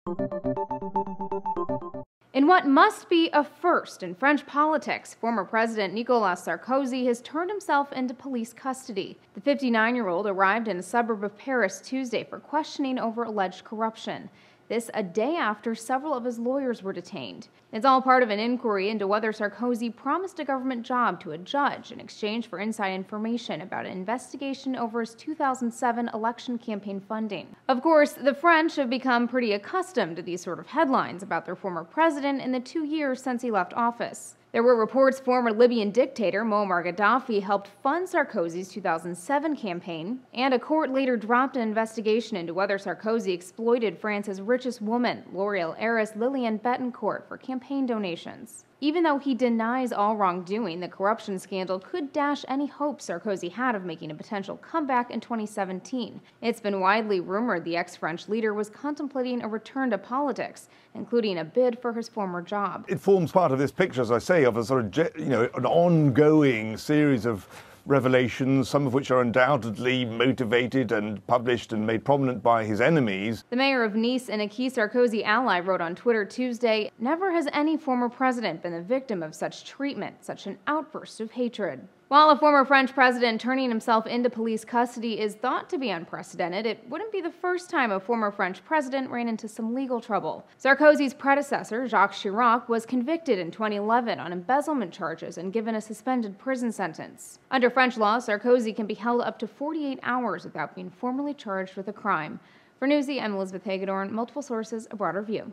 In what must be a first in French politics, former President Nicolas Sarkozy has turned himself into police custody. The 59-year-old arrived in a suburb of Paris Tuesday for questioning over alleged corruption. This a day after several of his lawyers were detained. It's all part of an inquiry into whether Sarkozy promised a government job to a judge in exchange for inside information about an investigation over his 2007 election campaign funding. Of course, the French have become pretty accustomed to these sort of headlines about their former president in the 2 years since he left office. There were reports former Libyan dictator Muammar Gaddafi helped fund Sarkozy's 2007 campaign, and a court later dropped an investigation into whether Sarkozy exploited France's richest woman, L'Oreal heiress Liliane Bettencourt, for campaign donations. Even though he denies all wrongdoing, the corruption scandal could dash any hope Sarkozy had of making a potential comeback in 2017. It's been widely rumored the ex-French leader was contemplating a return to politics, including a bid for his former job. It forms part of this picture, as I say, of a sort of, an ongoing series of revelations, some of which are undoubtedly motivated and published and made prominent by his enemies. The mayor of Nice and a key Sarkozy ally wrote on Twitter Tuesday, "Never has any former president been the victim of such treatment, such an outburst of hatred." While a former French president turning himself into police custody is thought to be unprecedented, it wouldn't be the first time a former French president ran into some legal trouble. Sarkozy's predecessor, Jacques Chirac, was convicted in 2011 on embezzlement charges and given a suspended prison sentence. Under French law, Sarkozy can be held up to 48 hours without being formally charged with a crime. For Newsy, I'm Elizabeth Hagedorn, multiple sources, a broader view.